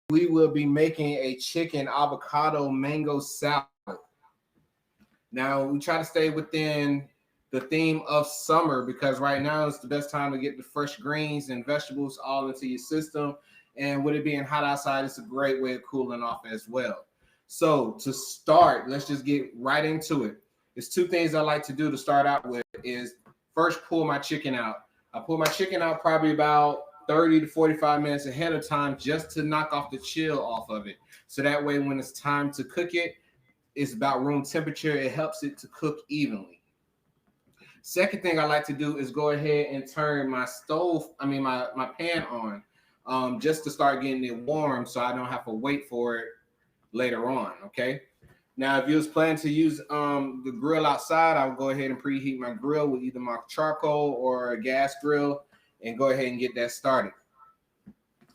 we will be making a chicken avocado mango salad. Now, we try to stay within the theme of summer because right now it's the best time to get the fresh greens and vegetables all into your system. And with it being hot outside, it's a great way of cooling off as well. So to start, let's just get right into it. There's two things I like to do to start out with is first pull my chicken out. I pull my chicken out probably about 30 to 45 minutes ahead of time just to knock off the chill off of it. So that way when it's time to cook it, it's about room temperature. It helps it to cook evenly. Second thing I like to do is go ahead and turn my my pan on just to start getting it warm so I don't have to wait for it later on, okay? Now, if you was planning to use the grill outside, I would go ahead and preheat my grill with either my charcoal or a gas grill and go ahead and get that started.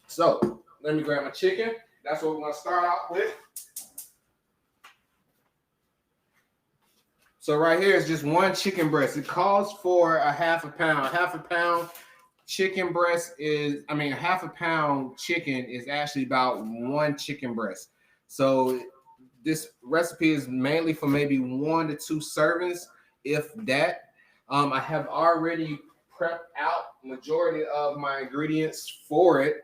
So let me grab my chicken. That's what we're gonna start out with. So right here is just one chicken breast. It calls for a half a pound. Half a pound chicken breast is, a half a pound chicken is actually about one chicken breast. So this recipe is mainly for maybe 1 to 2 servings, if that. I have already prepped out majority of my ingredients for it,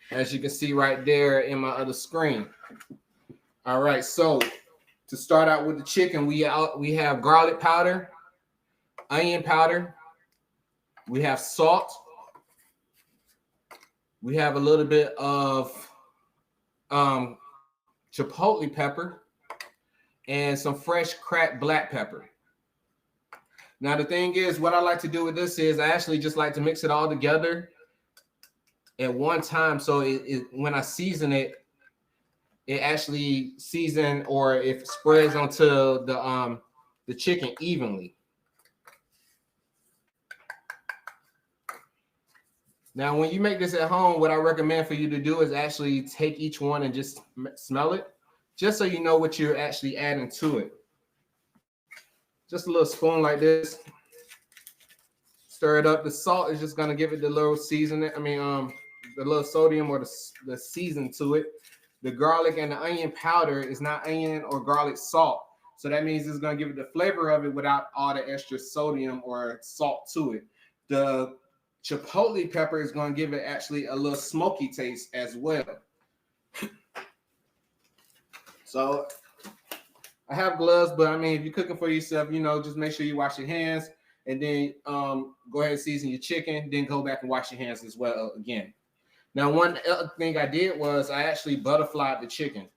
as you can see right there in my other screen. All right, so to start out with the chicken, we have garlic powder, onion powder, we have salt, we have a little bit of chipotle pepper, and some fresh cracked black pepper. Now the thing is, what I like to do with this is I actually just like to mix it all together at one time, so when I season it, it actually season or it spreads onto the chicken evenly. Now, when you make this at home, what I recommend for you to do is actually take each one and just smell it, just so you know what you're actually adding to it. Just a little spoon like this. Stir it up. The salt is just gonna give it the little seasoning. The little sodium or the season to it. The garlic and the onion powder is not onion or garlic salt. So that means it's going to give it the flavor of it without all the extra sodium or salt to it. The chipotle pepper is going to give it actually a little smoky taste as well. So I have gloves, but if you're cooking for yourself, just make sure you wash your hands and then go ahead and season your chicken. Then go back and wash your hands as well again. Now, one other thing I did was I actually butterflied the chicken.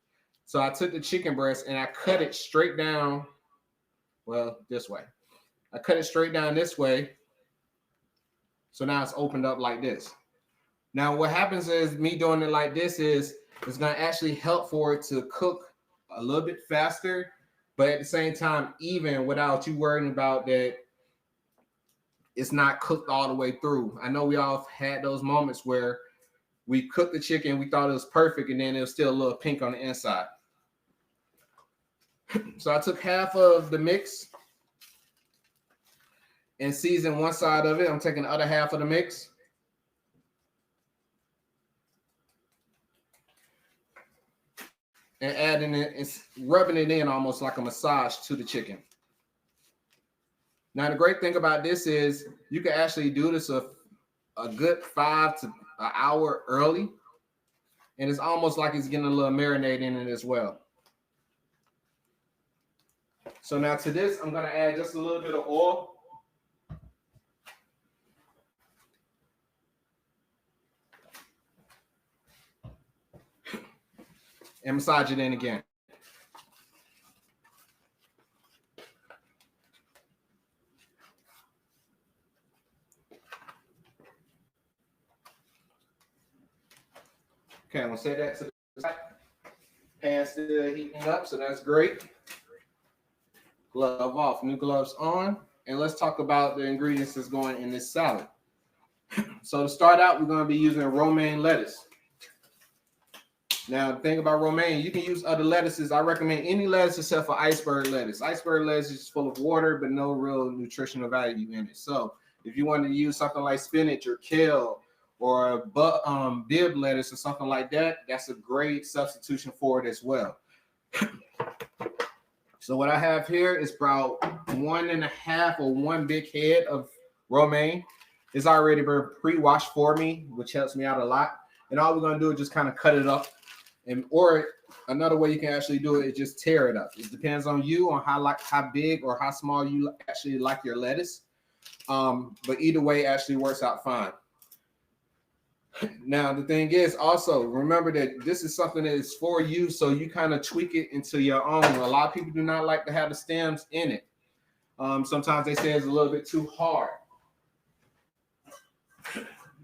So I took the chicken breast and I cut it straight down, this way. I cut it straight down this way. So now it's opened up like this. Now, what happens is me doing it like this is it's going to actually help for it to cook a little bit faster, but at the same time, even without you worrying about that it's not cooked all the way through. I know we all had those moments where we cooked the chicken, we thought it was perfect, and then it was still a little pink on the inside. So I took half of the mix and seasoned one side of it. I'm taking the other half of the mix. And adding it and rubbing it in almost like a massage to the chicken. Now, the great thing about this is you can actually do this a good 5 to an hour early, and it's almost like it's getting a little marinade in it as well. So now to this, I'm going to add just a little bit of oil. And massage it in again. Okay, I'm gonna set that to the side. Pan still heating up, so that's great. Glove off, new gloves on, and let's talk about the ingredients that's going in this salad. So to start out, we're gonna be using romaine lettuce. Now, the thing about romaine, you can use other lettuces. I recommend any lettuce except for iceberg lettuce. Iceberg lettuce is full of water, but no real nutritional value in it. So if you want to use something like spinach or kale or bib lettuce or something like that, that's a great substitution for it as well. So what I have here is about 1.5 or 1 big head of romaine. It's already been pre-washed for me, which helps me out a lot. And all we're gonna do is just kind of cut it up, or another way you can actually do it is just tear it up. It depends on you on how big or how small you actually like your lettuce. But either way actually works out fine. Now the thing is, also remember that this is something that is for you, so you kind of tweak it into your own. A lot of people do not like to have the stems in it. Sometimes they say it's a little bit too hard,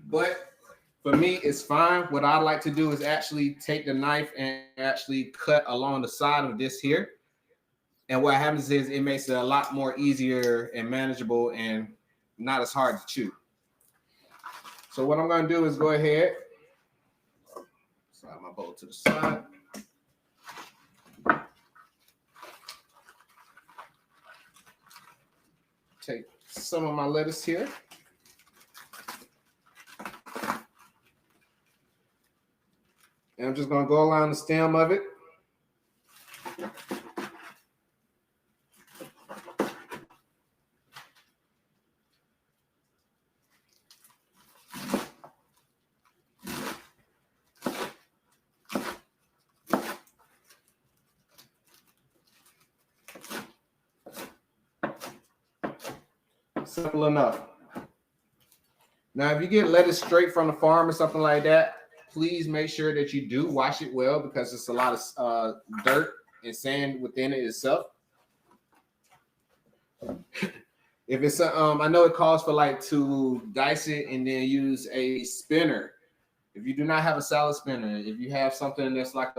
but for me it's fine. What I like to do is actually take the knife and actually cut along the side of this here, and what happens is it makes it a lot more easier and manageable and not as hard to chew. So what I'm going to do is go ahead, slide my bowl to the side. Take some of my lettuce here. And I'm just going to go around the stem of it. Simple enough. Now, if you get lettuce straight from the farm or something like that, please make sure that you do wash it well, because it's a lot of dirt and sand within it itself. If it's I know it calls for like to dice it and then use a spinner. If you do not have a salad spinner, if you have something that's like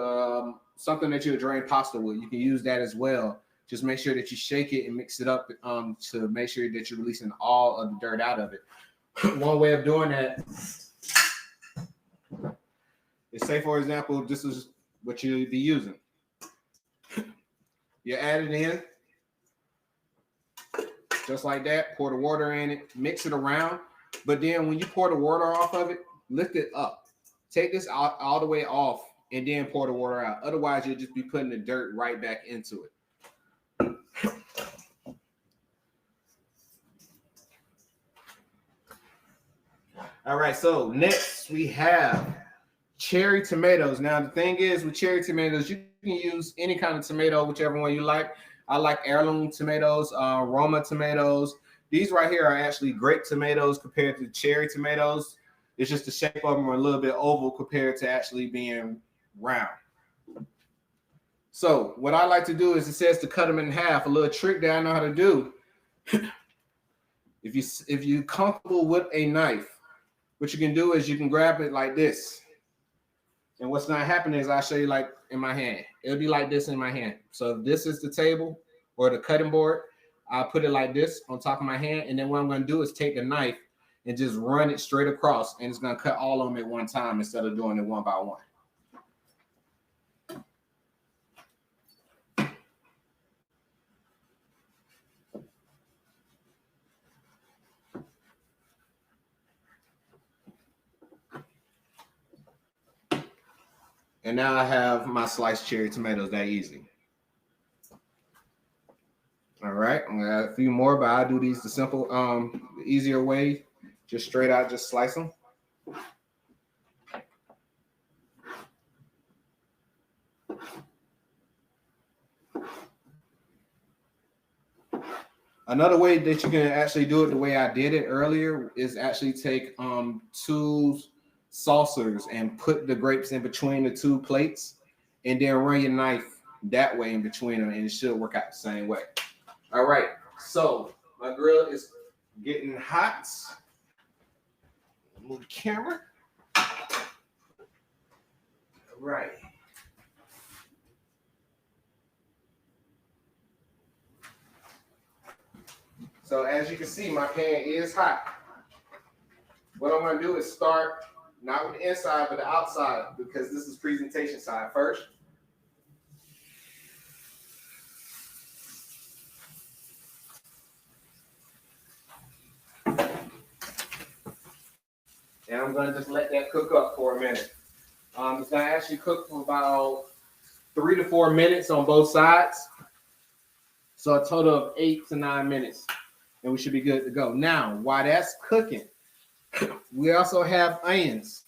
something that you drain pasta with, you can use that as well. Just make sure that you shake it and mix it up to make sure that you're releasing all of the dirt out of it. One way of doing that is, say for example, this is what you'd be using. You add it in just like that, pour the water in it, mix it around. But then when you pour the water off of it, lift it up. Take this out all the way off and then pour the water out. Otherwise, you'll just be putting the dirt right back into it. All right, so next we have cherry tomatoes. Now, the thing is with cherry tomatoes, you can use any kind of tomato, whichever one you like. I like heirloom tomatoes, Roma tomatoes. These right here are actually grape tomatoes compared to cherry tomatoes. It's just the shape of them are a little bit oval compared to actually being round. So what I like to do is, it says to cut them in half. A little trick that I know how to do. If you're comfortable with a knife, what you can do is you can grab it like this. And what's not happening is, I'll show you like in my hand. It'll be like this in my hand. So if this is the table or the cutting board, I'll put it like this on top of my hand. And then what I'm going to do is take the knife and just run it straight across. And it's going to cut all of them at one time instead of doing it one by one. And now I have my sliced cherry tomatoes that easy. All right, I'm gonna add a few more, but I'll do these the simple, the easier way. Just straight out, just slice them. Another way that you can actually do it the way I did it earlier is actually take 2 saucers and put the grapes in between the 2 plates, and then run your knife that way in between them, and it should work out the same way. All right, so my grill is getting hot. Move the camera. All right. So as you can see, my pan is hot. What I'm gonna do is start not with the inside, but the outside, because this is presentation side first. And I'm gonna just let that cook up for a minute. It's gonna actually cook for about 3 to 4 minutes on both sides. So a total of 8 to 9 minutes, and we should be good to go. Now, while that's cooking, we also have onions.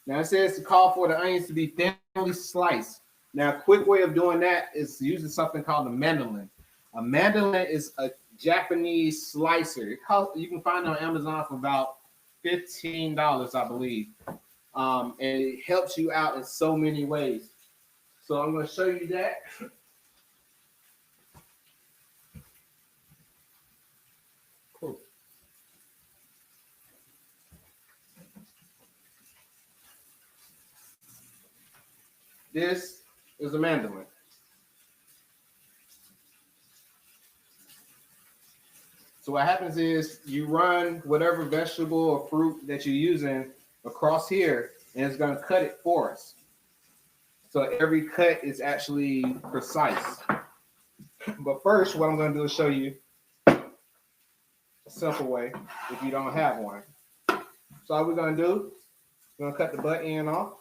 Now it says to call for the onions to be thinly sliced. Now, a quick way of doing that is using something called a mandolin. A mandolin is a Japanese slicer. You can find it on Amazon for about $15, I believe. And it helps you out in so many ways. So I'm going to show you that. Cool. This is a mandolin. So what happens is you run whatever vegetable or fruit that you're using across here, and it's going to cut it for us. So every cut is actually precise. But first, what I'm going to do is show you a simple way if you don't have one. So all we're going to do, we're going to cut the butt end off.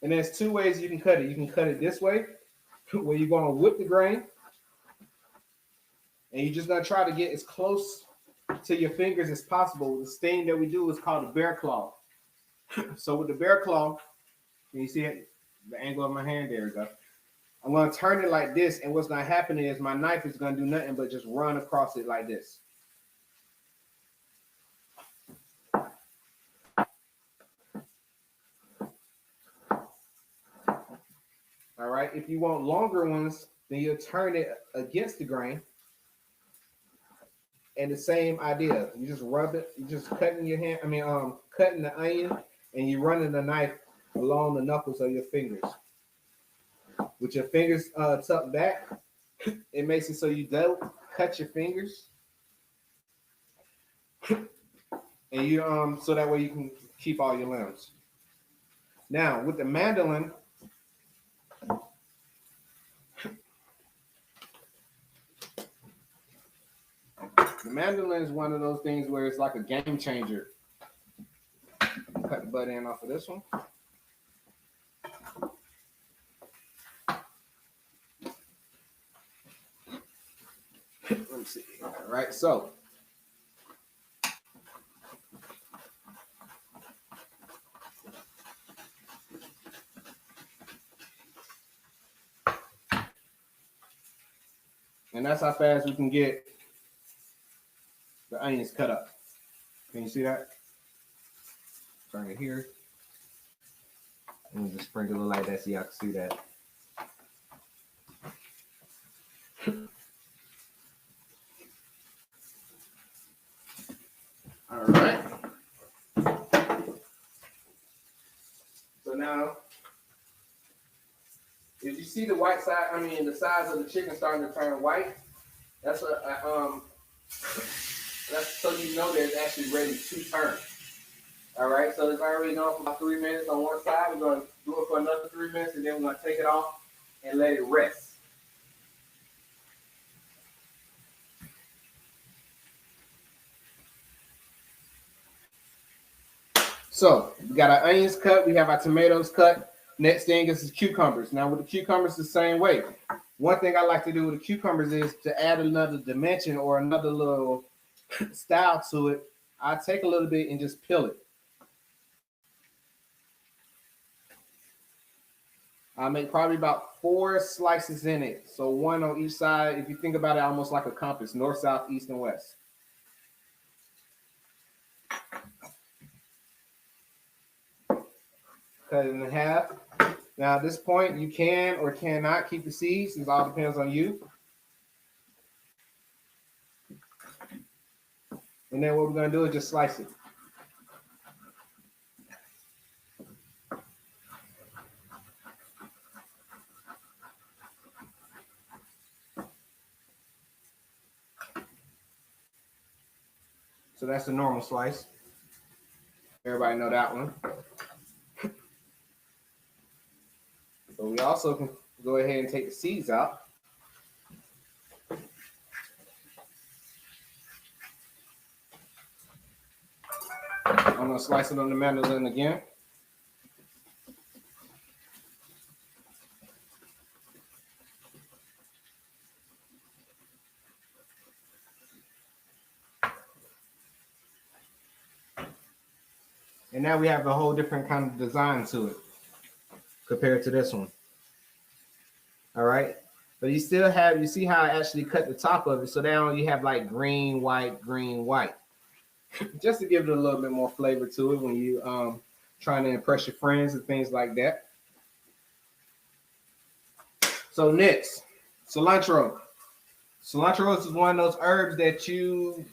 And there's two ways you can cut it. You can cut it this way, where you're going to whip the grain. And you're just going to try to get as close to your fingers as possible. The sting that we do is called a bear claw. So with the bear claw, can you see it? The angle of my hand, there we go. I'm going to turn it like this, and what's going to happen is my knife is going to do nothing but just run across it like this. All right, if you want longer ones, then you'll turn it against the grain. And the same idea, you just rub it, you just cutting your hand, cutting the onion, and you're running the knife along the knuckles of your fingers. With your fingers tucked back, it makes it so you don't cut your fingers. And you so that way you can keep all your limbs. Now with the mandolin, the mandolin is one of those things where it's like a game changer. Cut the butt end off of this one. Let me see. All right, so and that's how fast we can get the onions cut up. Can you see that? Turn it here. And just sprinkle it like that so y'all can see that. All right. So now, if you see the white side, the sides of the chicken starting to turn white, that's so you know that it's actually ready to turn. All right, so it's already gone for about 3 minutes on one side. We're going to do it for another 3 minutes, and then we're going to take it off and let it rest. So we got our onions cut, we have our tomatoes cut. Next thing is the cucumbers. Now with the cucumbers, the same way. One thing I like to do with the cucumbers is to add another dimension or another little style to it. I take a little bit and just peel it. I make probably about 4 slices in it. So one on each side. If you think about it, almost like a compass, north, south, east, and west. Cut it in half. Now at this point, you can or cannot keep the seeds. It all depends on you. And then what we're going to do is just slice it. So that's the normal slice. Everybody know that one. But we also can go ahead and take the seeds out. I'm gonna slice it on the mandolin again. And now we have a whole different kind of design to it compared to this one. All right. But you still have, you see how I actually cut the top of it. So now you have like green, white, just to give it a little bit more flavor to it when you trying to impress your friends and things like that. So next, cilantro. Cilantro is one of those herbs that you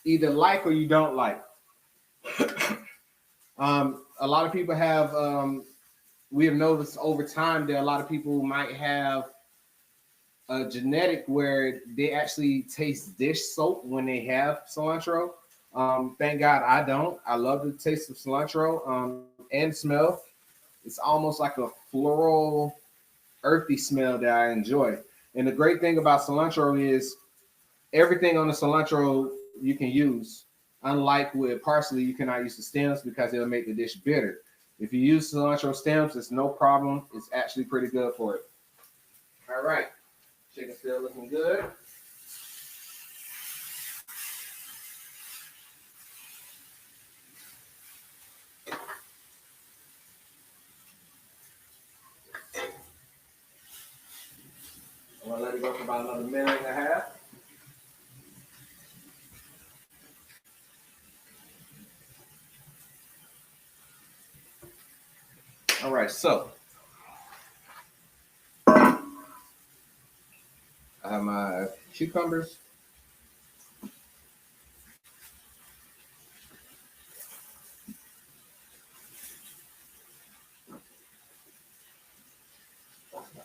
either like or you don't like. A lot of people have, we have noticed over time that a lot of people might have a genetic where they actually taste dish soap when they have cilantro. Thank God I don't. I love the taste of cilantro and smell. It's almost like a floral, earthy smell that I enjoy. And the great thing about cilantro is everything on the cilantro you can use. Unlike with parsley, you cannot use the stems because it'll make the dish bitter. If you use cilantro stems, it's no problem. It's actually pretty good for it. All right. Chicken still looking good. I'm gonna let it go for about another minute and a half. All right, so I have my cucumbers.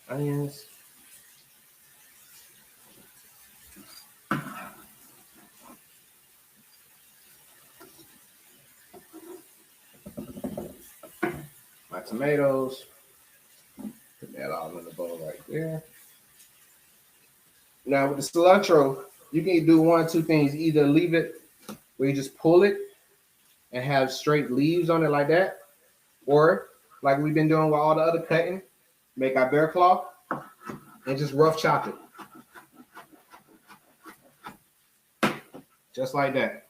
Onions. My tomatoes. Put that all in the bowl right there. Now with the cilantro, you can do one or two things. Either leave it where you just pull it and have straight leaves on it like that, or like we've been doing with all the other cutting, make our bear claw and just rough chop it. Just like that.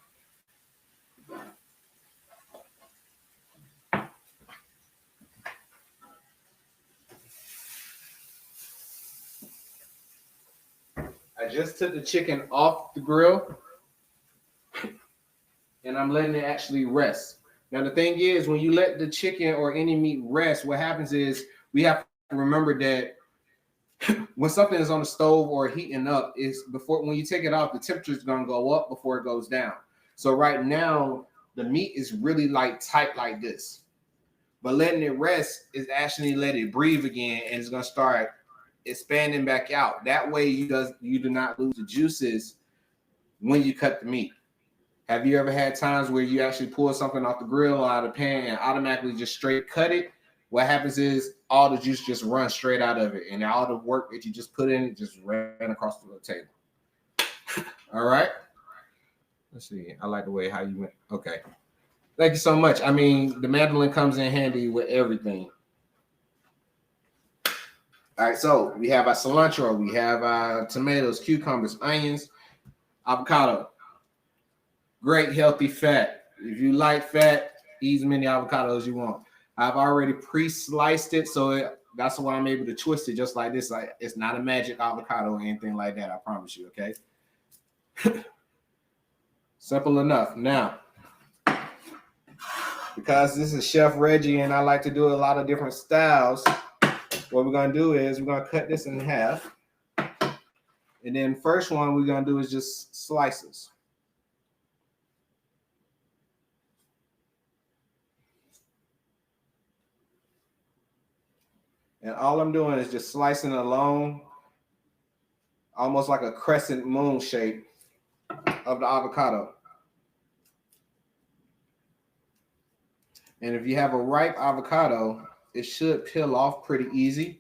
I just took the chicken off the grill and I'm letting it actually rest. Now the thing is, when you let the chicken or any meat rest, what happens is we have to remember that when something is on the stove or heating up, is before when you take it off, the temperature is gonna go up before it goes down. So right now, the meat is really like tight like this. But letting it rest is actually let it breathe again, and it's gonna start expanding back out. That way you do not lose the juices when you cut the meat. Have you ever had times where you actually pull something off the grill or out of the pan and automatically just straight cut it? What happens is all the juice just runs straight out of it, and all the work that you just put in it just ran across the table. All right. Let's see. I like the way how you went. Okay. Thank you so much. I mean, the mandolin comes in handy with everything. All right, so we have our cilantro, we have our tomatoes, cucumbers, onions, avocado. Great healthy fat. If you like fat, eat as many avocados as you want. I've already pre-sliced it, so that's why I'm able to twist it just like this. Like it's not a magic avocado or anything like that. I promise you. Okay. Simple enough. Now, because this is Chef Reggie and I like to do a lot of different styles, what we're gonna do is we're gonna cut this in half. And then first one we're gonna do is just slices. And all I'm doing is just slicing along, almost like a crescent moon shape of the avocado. And if you have a ripe avocado, it should peel off pretty easy.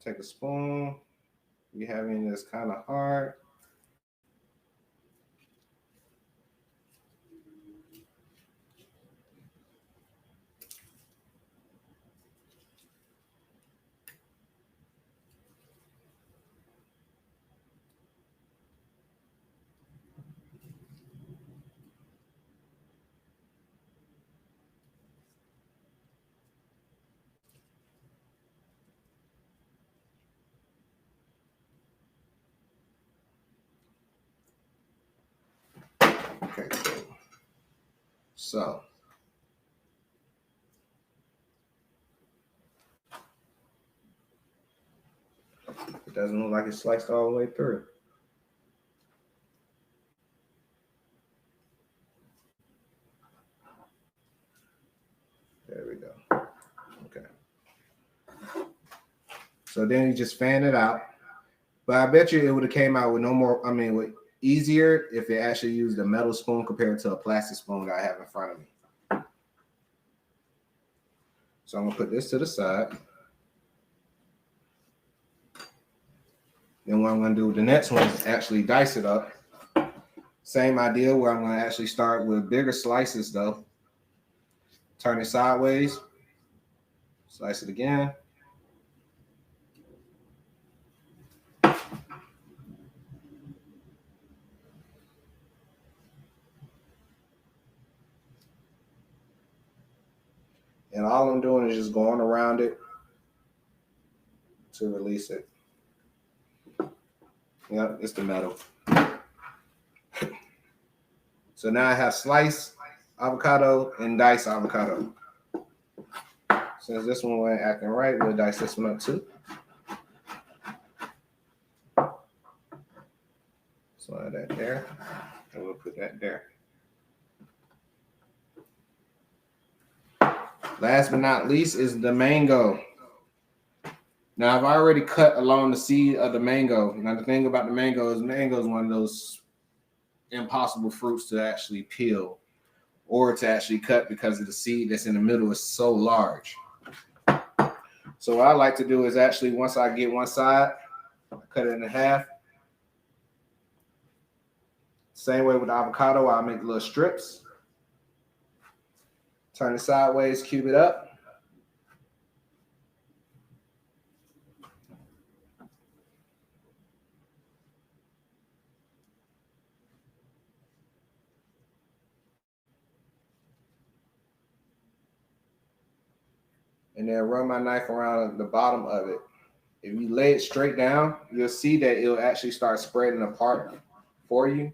take a spoon. You having this kind of hard. Okay, cool. So it doesn't look like it's sliced all the way through. There we go. Okay. So then you just fan it out. But I bet you it would have came out with no more, with easier if it actually used a metal spoon compared to a plastic spoon that I have in front of me. So I'm gonna put this to the side. Then what I'm gonna do with the next one is actually dice it up. Same idea where I'm gonna actually start with bigger slices though. Turn it sideways, slice it again. And all I'm doing is just going around it to release it. Yep, it's the metal. So now I have sliced avocado and diced avocado. Since this one wasn't acting right, we'll dice this one up too. Slide that there, and we'll put that there. Last but not least is the mango. Now I've already cut along the seed of the mango. Now the thing about the mango is one of those impossible fruits to actually peel or to actually cut because of the seed that's in the middle is so large. So what I like to do is actually once I get one side, I cut it in half. Same way with the avocado, I'll make little strips. Turn it sideways, cube it up. And then run my knife around the bottom of it. If you lay it straight down, you'll see that it'll actually start spreading apart for you.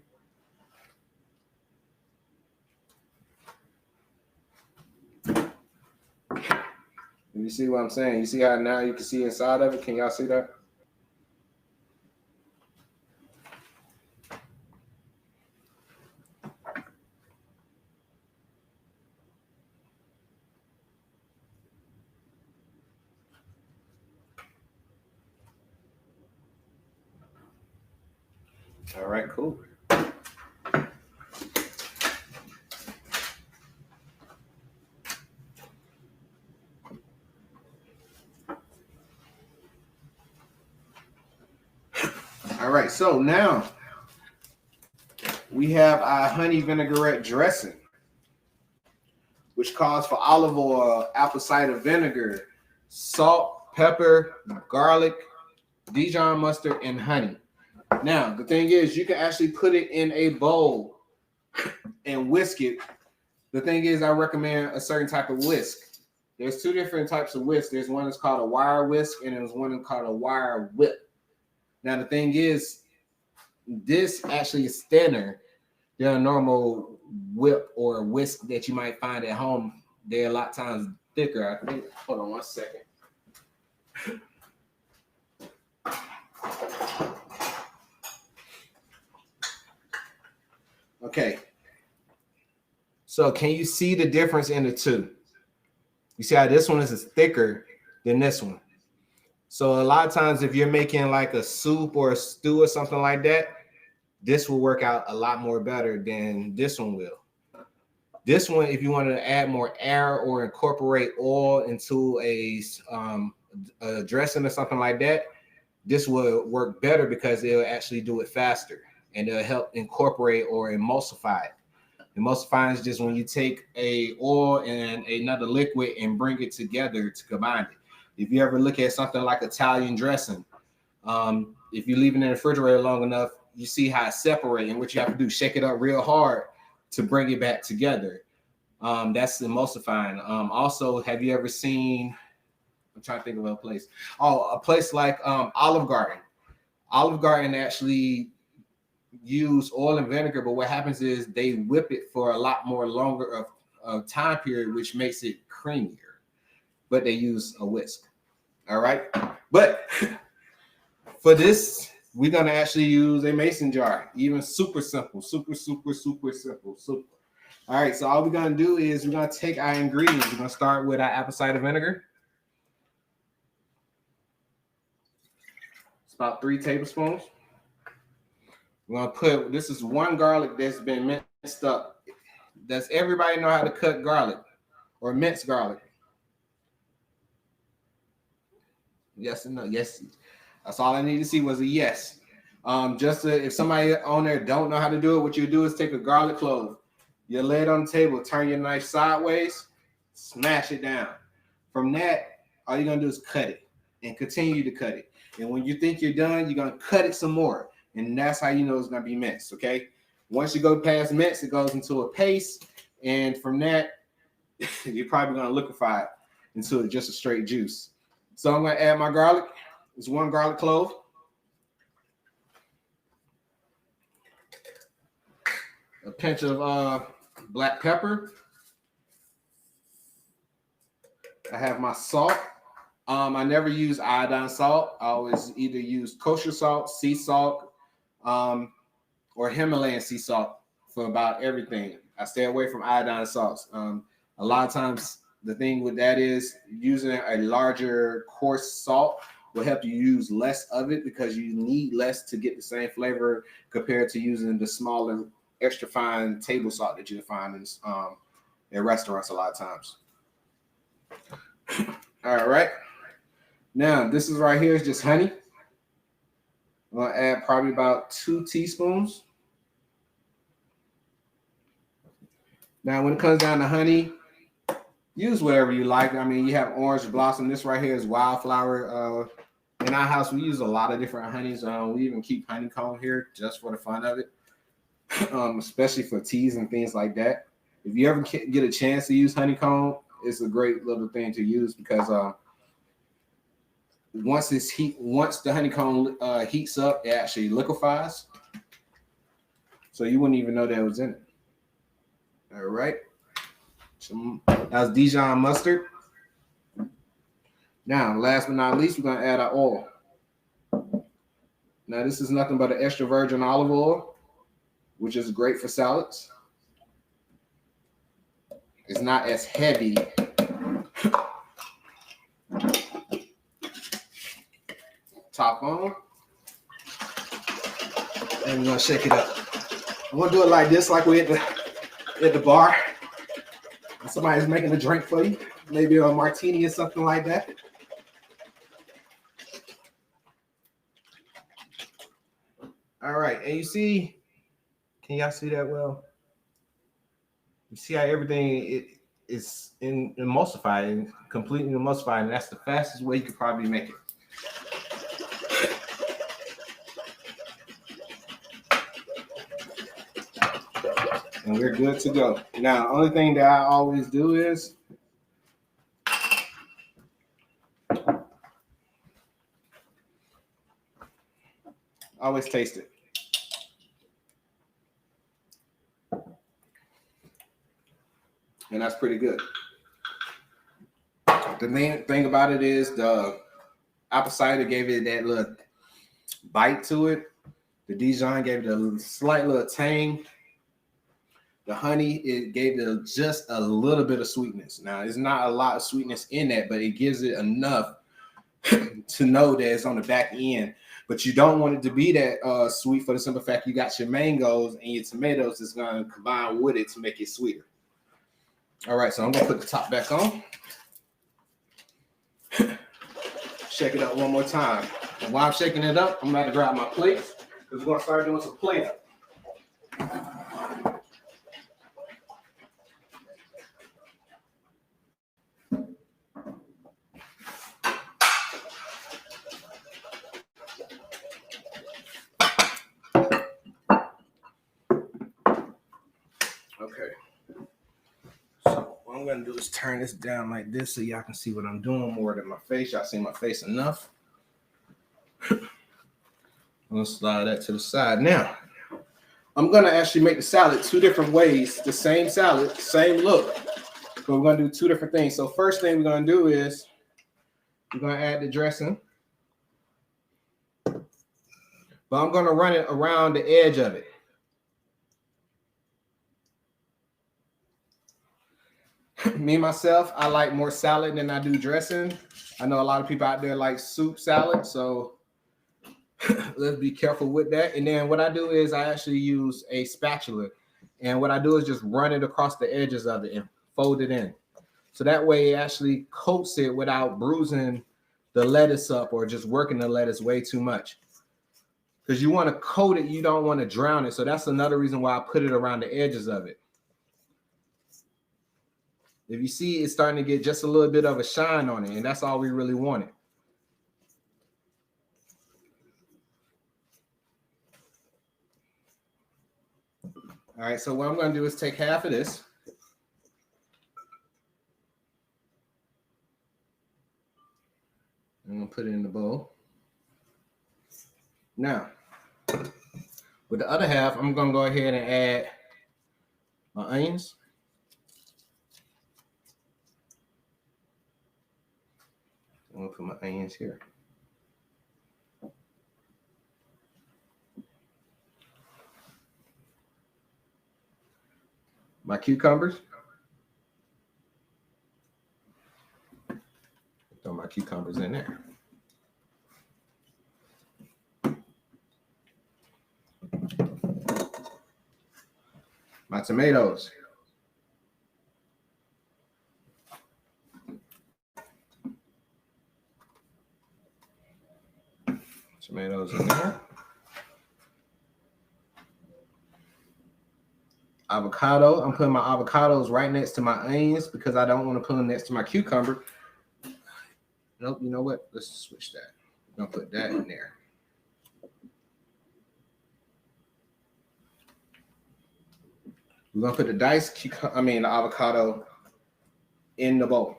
You see what I'm saying? You see how now you can see inside of it? Can y'all see that? All right, cool. All right, so now we have our honey vinaigrette dressing, which calls for olive oil, apple cider vinegar, salt, pepper, garlic, Dijon mustard, and honey. Now, the thing is, you can actually put it in a bowl and whisk it. The thing is, I recommend a certain type of whisk. There's two different types of whisk. There's one that's called a wire whisk, and there's one that's called a wire whip. Now, the thing is, this actually is thinner than a normal whip or whisk that you might find at home. They're a lot of times thicker. I think. Hold on one second. Okay. So can you see the difference in the two? You see how this one is thicker than this one. So a lot of times if you're making like a soup or a stew or something like that, this will work out a lot more better than this one will. This one, if you want to add more air or incorporate oil into a dressing or something like that, this will work better because it'll actually do it faster and it'll help incorporate or emulsify it. Emulsifying is just when you take a oil and another liquid and bring it together to combine it. If you ever look at something like Italian dressing, if you leave it in the refrigerator long enough, you see how it separates, and what you have to do, shake it up real hard to bring it back together. That's emulsifying. Also, have you ever seen, I'm trying to think of a place. Oh, a place like Olive Garden. Olive Garden actually use oil and vinegar, but what happens is they whip it for a lot more longer of time period, which makes it creamier. But they use a whisk. All right. But for this, we're gonna actually use a mason jar. Even super simple, super simple. All right. So all we're gonna do is we're gonna take our ingredients. We're gonna start with our apple cider vinegar. It's about 3 tablespoons. We're gonna put, this is 1 garlic that's been minced up. Does everybody know how to cut garlic or mince garlic? Yes and no. Yes. That's all I need to see was a yes. If somebody on there don't know how to do it, what you do is take a garlic clove, you lay it on the table, turn your knife sideways, smash it down. From that, all you're gonna do is cut it and continue to cut it. And when you think you're done, you're gonna cut it some more. And that's how you know it's gonna be minced, okay? Once you go past mince, it goes into a paste. And from that, you're probably gonna liquefy it into just a straight juice. So I'm gonna add my garlic. It's 1 garlic clove. A pinch of black pepper. I have my salt. I never use iodine salt. I always either use kosher salt, sea salt, or Himalayan sea salt for about everything. I stay away from iodine salts. A lot of times the thing with that is using a larger coarse salt will help you use less of it because you need less to get the same flavor compared to using the smaller, extra fine table salt that you find in restaurants a lot of times. All right. Now, this is right here is just honey. I'm going to add probably about 2 teaspoons. Now, when it comes down to honey, use whatever you like. I mean, you have orange blossom. This right here is wildflower. In our house, we use a lot of different honeys. We even keep honeycomb here just for the fun of it, especially for teas and things like that. If you ever get a chance to use honeycomb, it's a great little thing to use because once the honeycomb heats up, it actually liquefies. So you wouldn't even know that it was in it. All right. That's Dijon mustard. Now, last but not least, we're going to add our oil. Now, this is nothing but an extra virgin olive oil, which is great for salads. It's not as heavy. Top on. And we're going to shake it up. I'm going to do it like this, like we're at the bar. Somebody's making a drink for you. Maybe a martini or something like that. All right, and you see, can y'all see that well? You see how everything is emulsified, completely emulsified, and that's the fastest way you could probably make it. And we're good to go. Now, the only thing that I always do is always taste it. And that's pretty good. The main thing about it is the apple cider gave it that little bite to it. The Dijon gave it a slight little tang. The honey, it gave it just a little bit of sweetness. Now, there's not a lot of sweetness in that, but it gives it enough to know that it's on the back end. But you don't want it to be that sweet for the simple fact you got your mangoes and your tomatoes that's going to combine with it to make it sweeter. All right, so I'm going to put the top back on. shake it up one more time. And while I'm shaking it up, I'm about to grab my plates because we're gonna start doing some plate up. Okay. So what I'm gonna do is turn this down like this so y'all can see what I'm doing more than my face. Y'all see my face enough. I'm gonna slide that to the side. Now, I'm gonna actually make the salad two different ways. The same salad, same look, but we're gonna do two different things. So first thing we're gonna do is we're gonna add the dressing, but I'm gonna run it around the edge of it. Me myself, I like more salad than I do dressing. I know a lot of people out there like soup salad, so let's be careful with that. And then what I do is I actually use a spatula, and what I do is just run it across the edges of it and fold it in. So that way it actually coats it without bruising the lettuce up or just working the lettuce way too much. Because you want to coat it, you don't want to drown it. So that's another reason why I put it around the edges of it. If you see, it's starting to get just a little bit of a shine on it, and that's all we really wanted. All right, so what I'm going to do is take half of this. I'm going to put it in the bowl. Now, with the other half, I'm going to go ahead and add my onions. I'm going to put my onions here. My cucumbers. Throw my cucumbers in there. My tomatoes. Tomatoes in there. Avocado. I'm putting my avocados right next to my onions because I don't want to put them next to my cucumber. Nope, you know what? Let's switch that. I'm going to put that in there. We're going to put the the avocado in the bowl.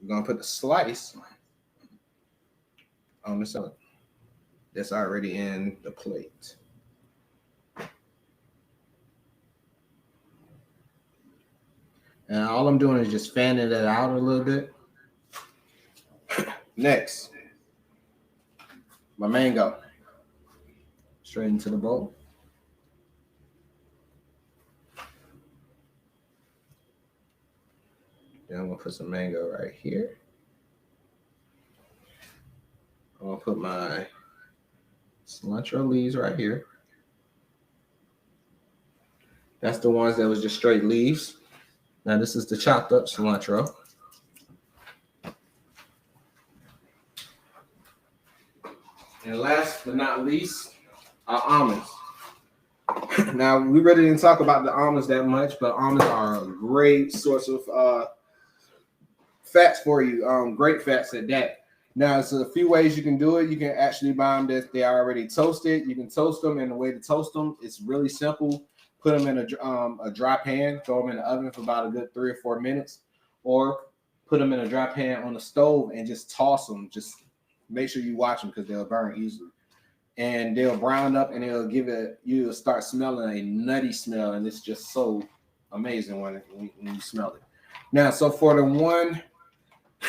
We're going to put the slice on the salad that's already in the plate. And all I'm doing is just fanning it out a little bit. Next, my mango. Straight into the bowl. Then I'm going to put some mango right here. I'm going to put my cilantro leaves right here. That's the ones that was just straight leaves. Now this is the chopped up cilantro. And last but not least, our almonds. Now, we really didn't talk about the almonds that much, but almonds are a great source of fats for you. Great fats at that. Now, there's a few ways you can do it. You can actually buy them that they are already toasted. You can toast them, and the way to toast them, it's really simple. Put them in a dry pan, throw them in the oven for about a good 3 or 4 minutes, or put them in a dry pan on the stove and just toss them. Just make sure you watch them because they'll burn easily. And they'll brown up and it'll you'll start smelling a nutty smell, and it's just so amazing when you smell it. Now, so for the one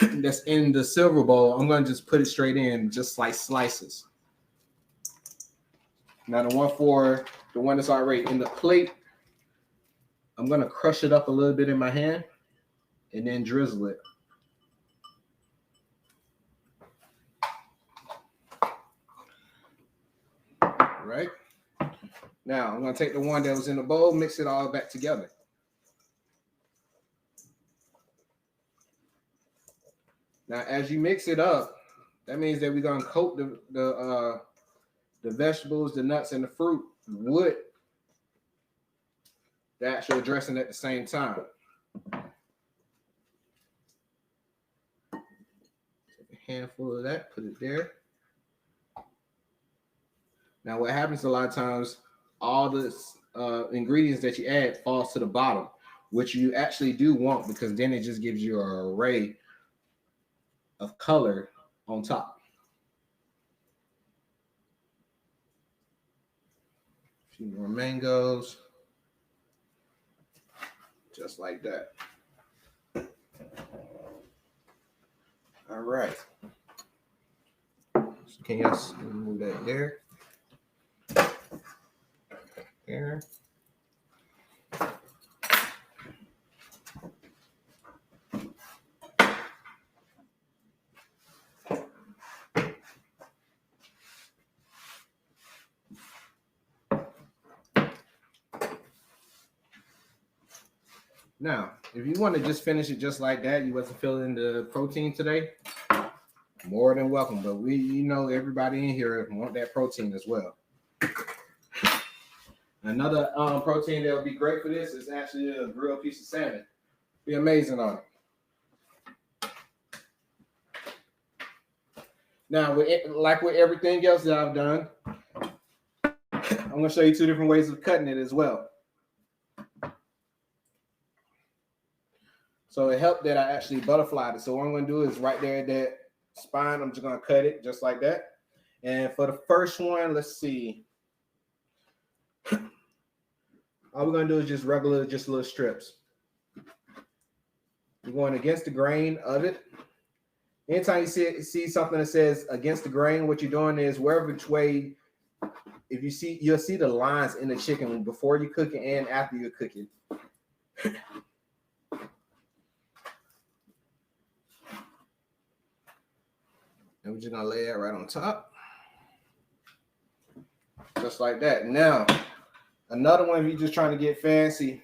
that's in the silver bowl, I'm going to just put it straight in, just like slices. Now, the one that's already in the plate, I'm going to crush it up a little bit in my hand and then drizzle it. Right? Now, I'm going to take the one that was in the bowl, mix it all back together. Now, as you mix it up, That means that we're gonna coat the vegetables, the nuts, and the fruit with the actual dressing at the same time. Take a handful of that, put it there. Now, what happens a lot of times, all the ingredients that you add falls to the bottom, which you actually do want because then it just gives you an array of color on top. A few more mangoes, just like that. All right. So can you guys move that there? There. Now, if you want to just finish it just like that, you wasn't feeling the protein today, more than welcome. But everybody in here want that protein as well. Another protein that would be great for this is actually a grilled piece of salmon. Be amazing on it. Now, like with everything else that I've done, I'm going to show you two different ways of cutting it as well. So it helped that I actually butterflied it. So what I'm going to do is right there at that spine, I'm just going to cut it just like that. And for the first one, let's see. All we're going to do is just little strips. You're going against the grain of it. Anytime you see something that says against the grain, what you're doing is wherever which way, you'll see the lines in the chicken before you cook it and after you cook it. And we're just gonna lay that right on top. Just like that. Now, another one, if you're just trying to get fancy,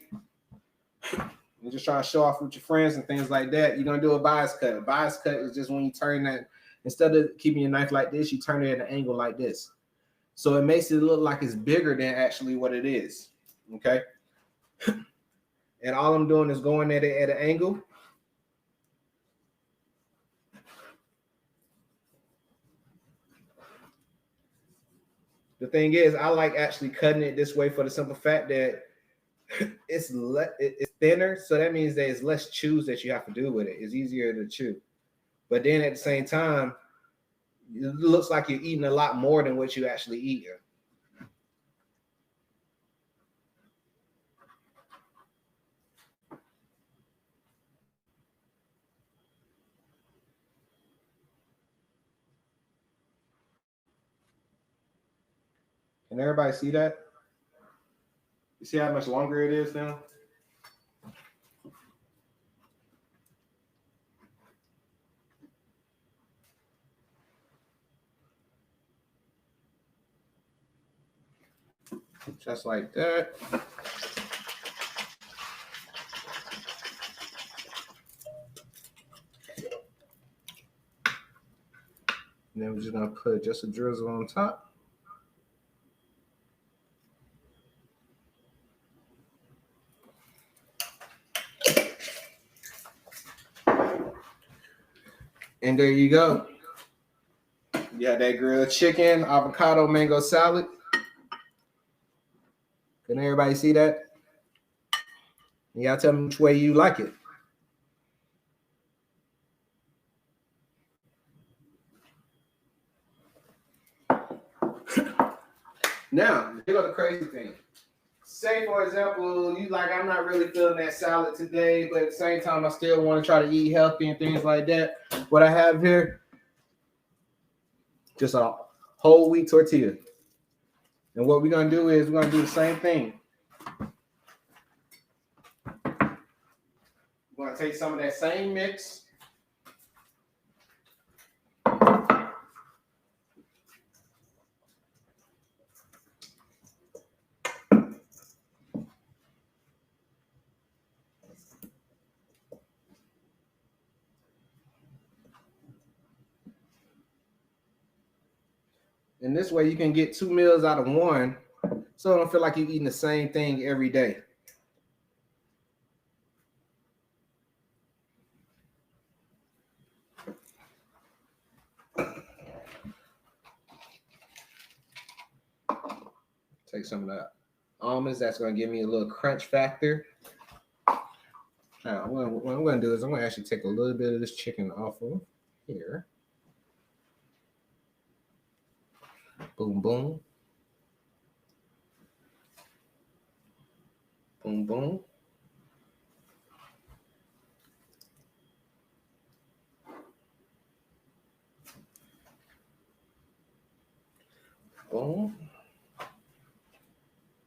you're just trying to show off with your friends and things like that, you're gonna do a bias cut. A bias cut is just when you turn that, instead of keeping your knife like this, you turn it at an angle like this. So it makes it look like it's bigger than actually what it is. Okay. And all I'm doing is going at it at an angle. The thing is, I like actually cutting it this way for the simple fact that it's thinner, so that means there's less chews that you have to do with it. It's easier to chew. But then at the same time, it looks like you're eating a lot more than what you actually eat. Can everybody see that? You see how much longer it is now? Just like that. And then we're just gonna put just a drizzle on top. And there you go. You got that grilled chicken, avocado, mango salad. Can everybody see that? You gotta tell me which way you like it. Now, here's the crazy thing. Say, for example, I'm not really feeling that salad today, but at the same time, I still want to try to eat healthy and things like that. What I have here, just a whole wheat tortilla. And what we're going to do is we're going to do the same thing. We're going to take some of that same mix. And this way you can get 2 meals out of one, so it don't feel like you're eating the same thing every day. Take some of that almonds. That's going to give me a little crunch factor. Now, what I'm going to do is I'm going to actually take a little bit of this chicken off of here. Boom, boom. Boom, boom. Boom.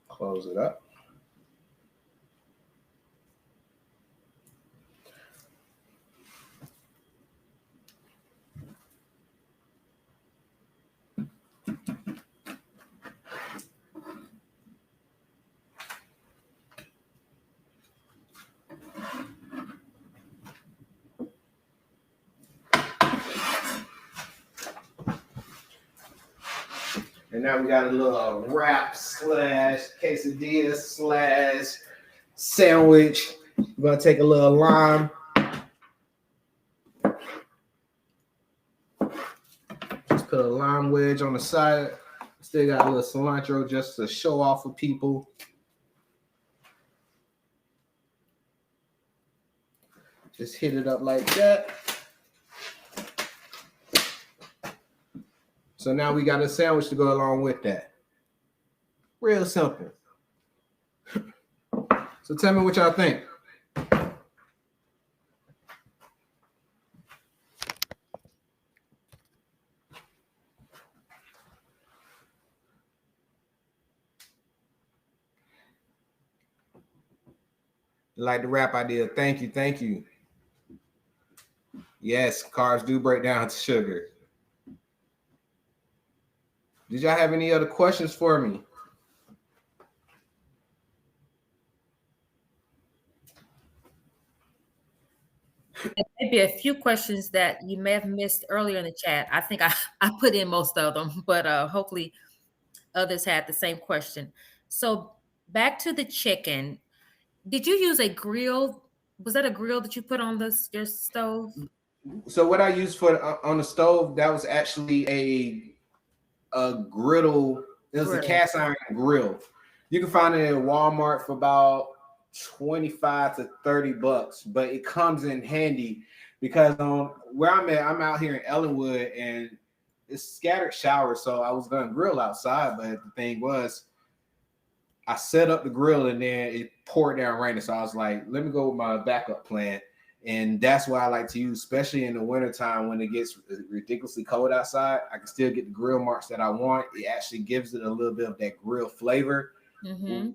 Close it up. And now we got a little wrap slash quesadilla slash sandwich. We're going to take a little lime. Just put a lime wedge on the side. Still got a little cilantro just to show off for people. Just hit it up like that. So now we got a sandwich to go along with that. Real simple. So tell me what y'all think. Like the rap idea. Thank you. Thank you. Yes, carbs do break down to sugar. Did y'all have any other questions for me? Maybe a few questions that you may have missed earlier in the chat. I think I put in most of them, but hopefully others had the same question. So back to the chicken. Did you use a grill? Was that a grill that you put on your stove? So what I used for on the stove, that was actually a griddle. It was a cast iron grill. You can find it at Walmart for about 25 to 30 bucks, but it comes in handy because on where I'm at, I'm out here in Ellenwood and it's scattered showers, so I was gonna grill outside, but the thing was I set up the grill and then it poured down raining. So I was like, let me go with my backup plan. And that's why I like to use, especially in the wintertime when it gets ridiculously cold outside. I can still get the grill marks that I want. It actually gives it a little bit of that grill flavor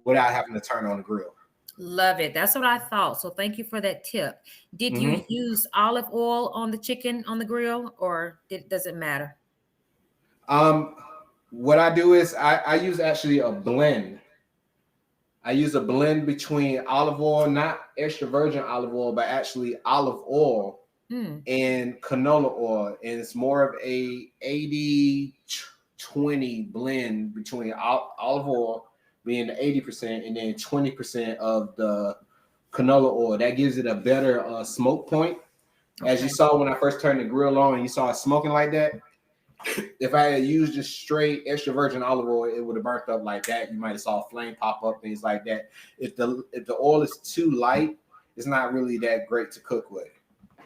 without having to turn on the grill. Love it. That's what I thought. So thank you for that tip. Did you use olive oil on the chicken on the grill, or does it matter? What I do is I use actually a blend. I use a blend between olive oil, not extra virgin olive oil, but actually olive oil and canola oil. And it's more of a 80-20 blend between olive oil being the 80% and then 20% of the canola oil. That gives it a better smoke point. Okay. As you saw when I first turned the grill on and you saw it smoking like that, if I had used just straight extra virgin olive oil, it would have burnt up like that. You might have saw a flame pop up, things like that. If the oil is too light, it's not really that great to cook with.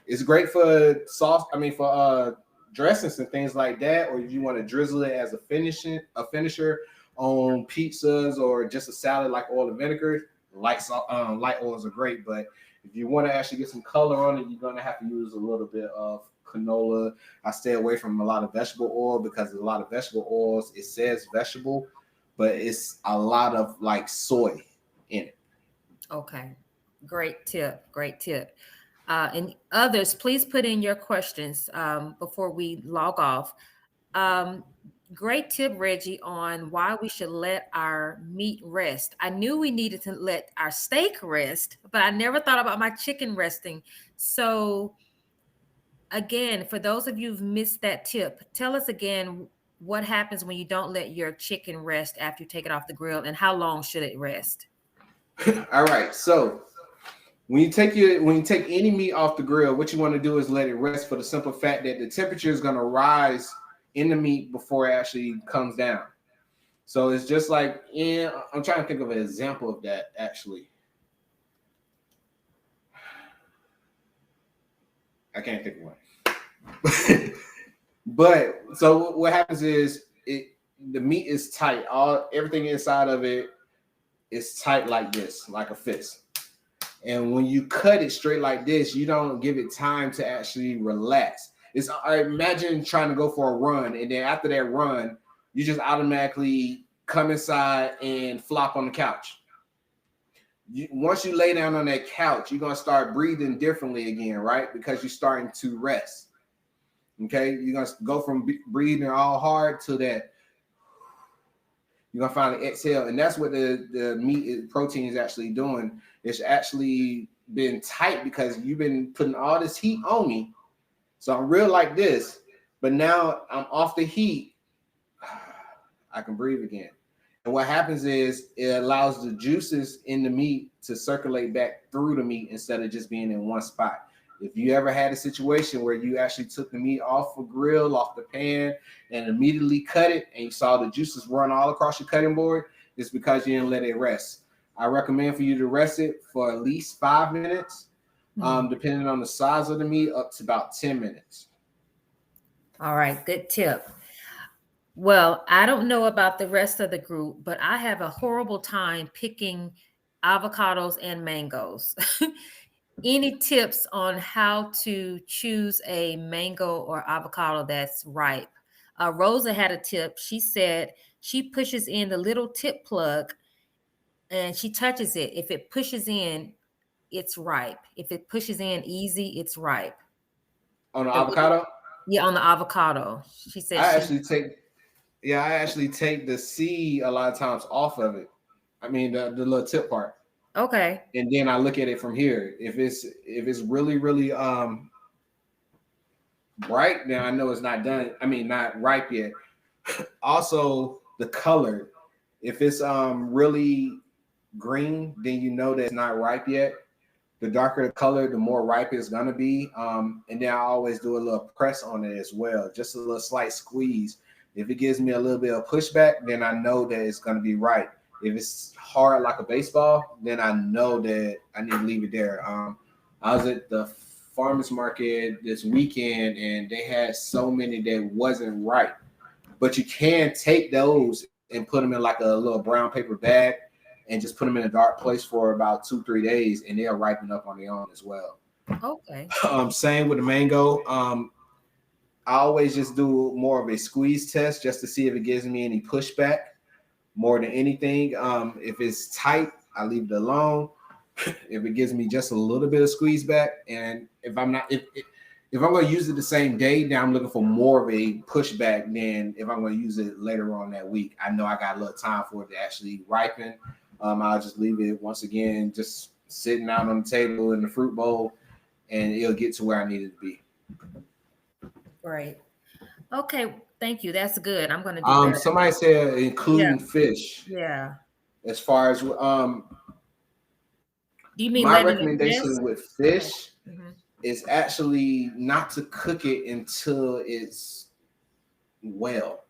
It's great for sauce. I mean, for dressings and things like that, or if you want to drizzle it as a finisher on pizzas or just a salad like oil and vinegar. Light oils are great, but if you want to actually get some color on it, you're gonna have to use a little bit of canola. I stay away from a lot of vegetable oil because a lot of vegetable oils, it says vegetable, but it's a lot of like soy in it. Okay. Great tip. Great tip. And others, please put in your questions before we log off. Great tip, Reggie, on why we should let our meat rest. I knew we needed to let our steak rest, but I never thought about my chicken resting. So again, for those of you who've missed that tip, tell us again what happens when you don't let your chicken rest after you take it off the grill, and how long should it rest? All right. So when you take any meat off the grill, what you want to do is let it rest for the simple fact that the temperature is going to rise in the meat before it actually comes down. So it's just like I'm trying to think of an example of that actually. I can't think of one. But so what happens is the meat is tight. Everything inside of it is tight like this, like a fist. And when you cut it straight like this, you don't give it time to actually relax. I imagine trying to go for a run, and then after that run, you just automatically come inside and flop on the couch. Once you lay down on that couch, you're going to start breathing differently again, right? Because you're starting to rest. Okay? You're going to go from breathing all hard to that. You're going to finally exhale. And that's what the meat protein is actually doing. It's actually been tight because you've been putting all this heat on me. So I'm real like this, but now I'm off the heat. I can breathe again. And what happens is it allows the juices in the meat to circulate back through the meat instead of just being in one spot. If you ever had a situation where you actually took the meat off the grill, off the pan, and immediately cut it, and you saw the juices run all across your cutting board, it's because you didn't let it rest. I recommend for you to rest it for at least 5 minutes, depending on the size of the meat, up to about 10 minutes. All right, good tip. Well, I don't know about the rest of the group, but I have a horrible time picking avocados and mangoes. Any tips on how to choose a mango or avocado that's ripe? Rosa had a tip. She said she pushes in the little tip plug and she touches it. If it pushes in, it's ripe. If it pushes in easy, it's ripe. On the avocado? Yeah, on the avocado. She said I actually take the seed a lot of times off of it. I mean the little tip part. Okay. And then I look at it from here. If it's really, really bright, then I know it's not done. I mean, not ripe yet. Also, the color. If it's really green, then you know that it's not ripe yet. The darker the color, the more ripe it's gonna be. And then I always do a little press on it as well, just a little slight squeeze. If it gives me a little bit of pushback, then I know that it's gonna be ripe. If it's hard like a baseball, then I know that I need to leave it there. I was at the farmers market this weekend, and they had so many that wasn't ripe. But you can take those and put them in like a little brown paper bag and just put them in a dark place for about 2-3 days, and they'll ripen up on their own as well. Okay. Same with the mango. I always just do more of a squeeze test just to see if it gives me any pushback more than anything. If it's tight, I leave it alone. If it gives me just a little bit of squeeze back, and if I'm going to use it the same day, then I'm looking for more of a pushback than if I'm going to use it later on that week. I know I got a little time for it to actually ripen. I'll just leave it once again, just sitting out on the table in the fruit bowl, and it'll get to where I need it to be. Great. Okay, thank you. That's good. I'm going to do that. Somebody said including fish. Yeah. As far as do you mean my recommendation with fish Mm-hmm. is actually not to cook it until it's well.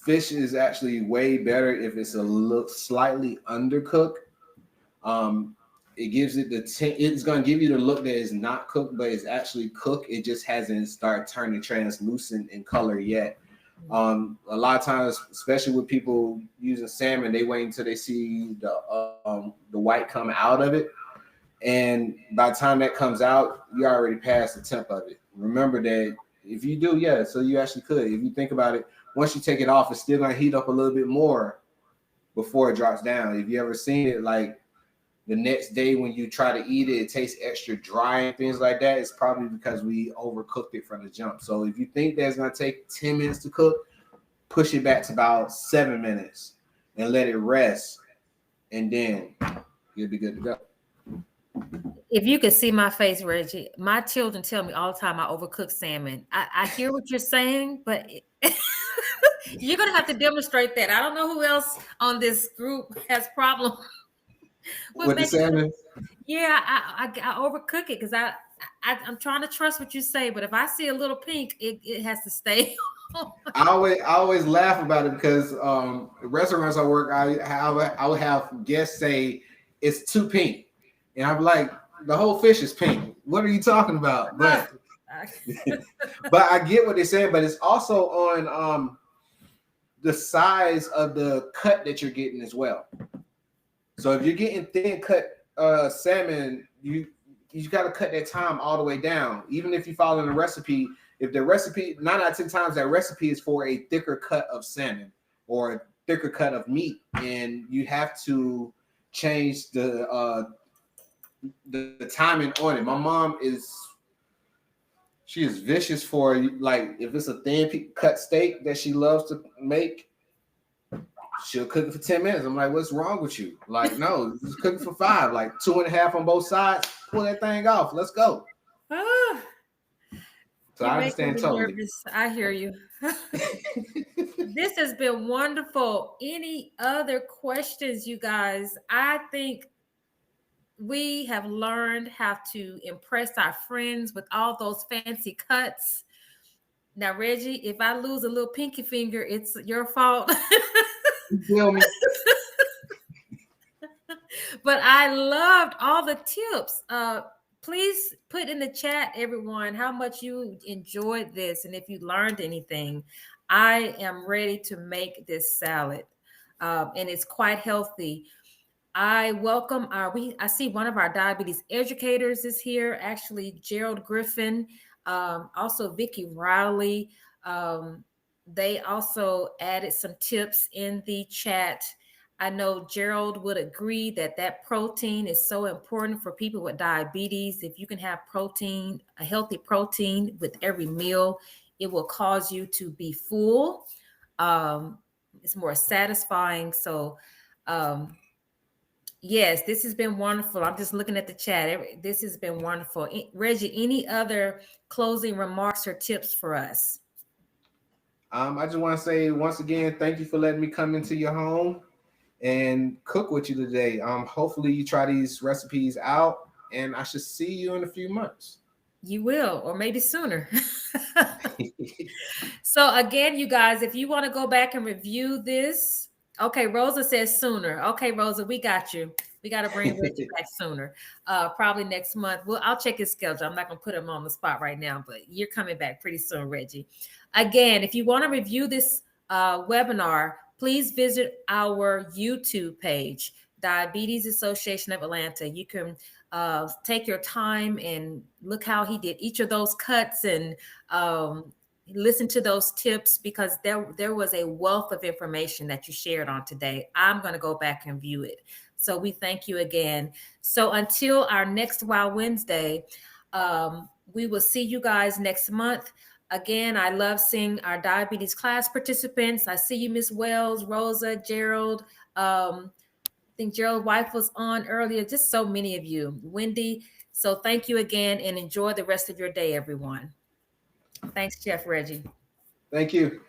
Fish is actually way better if it's a look slightly undercooked. It gives it it's going to give you the look that is not cooked, but it's actually cooked. It just hasn't started turning translucent in color yet. A lot of times, especially with people using salmon, they wait until they see the white come out of it. And by the time that comes out, you already passed the temp of it. Remember that if you do, so you actually could. If you think about it, once you take it off, it's still going to heat up a little bit more before it drops down. If you ever seen it, like the next day when you try to eat it, it tastes extra dry and things like that, it's probably because we overcooked it from the jump. So if you think that's going to take 10 minutes to cook, push it back to about 7 minutes and let it rest, and then you'll be good to go. If you could see my face, Reggie, my children tell me all the time I overcook salmon. I hear what you're saying, but you're gonna have to demonstrate that. I don't know who else on this group has problem with With the making sure. salmon. Yeah, I overcook it because I'm trying to trust what you say, but if I see a little pink, it has to stay. I always laugh about it because restaurants I work, I would have guests say it's too pink, and I'm like, the whole fish is pink. What are you talking about? But but I get what they're saying. But it's also on the size of the cut that you're getting as well. So if you're getting thin cut salmon, you got to cut that time all the way down. Even if you follow the recipe, if the recipe 9 out of 10 times that recipe is for a thicker cut of salmon or a thicker cut of meat, and you have to change the timing on it. My mom she is vicious for, like, if it's a thin cut steak that she loves to make, she'll cook it for 10 minutes. I'm like, what's wrong with you? Like, no, just cook it for 5, like 2.5 on both sides. Pull that thing off. Let's go. Ah, So you're I making understand me totally. nervous. I hear you. This has been wonderful. Any other questions, you guys? I think we have learned how to impress our friends with all those fancy cuts. Now, Reggie, if I lose a little pinky finger, it's your fault. You feel me? But I loved all the tips. Please put in the chat, everyone, how much you enjoyed this and if you learned anything. I am ready to make this salad, and it's quite healthy. I welcome I see one of our diabetes educators is here, actually Gerald Griffin, also Vicky Riley. Um, they also added some tips in the chat. I know Gerald would agree that protein is so important for people with diabetes. If you can have protein, a healthy protein with every meal, it will cause you to be full. It's more satisfying. So, yes, this has been wonderful. I'm just looking at the chat. This has been wonderful. Reggie, any other closing remarks or tips for us? I just want to say once again, thank you for letting me come into your home and cook with you today. Hopefully you try these recipes out, and I should see you in a few months. You will, or maybe sooner. So again, you guys, if you want to go back and review this, okay, Rosa says sooner. Okay, Rosa, we got you. We got to bring Reggie back sooner. Probably next month. Well, I'll check his schedule. I'm not going to put him on the spot right now, but you're coming back pretty soon, Reggie. Again, if you want to review this webinar, please visit our YouTube page, Diabetes Association of Atlanta. You can take your time and look how he did each of those cuts and listen to those tips, because there was a wealth of information that you shared on today. I'm going to go back and view it. So we thank you again. So until our next Wow Wednesday, we will see you guys next month. Again, I love seeing our diabetes class participants. I see you, Miss Wells, Rosa, Gerald. I think Gerald's wife was on earlier. Just so many of you. Wendy. So thank you again, and enjoy the rest of your day, everyone. Thanks, Chef Reggie. Thank you.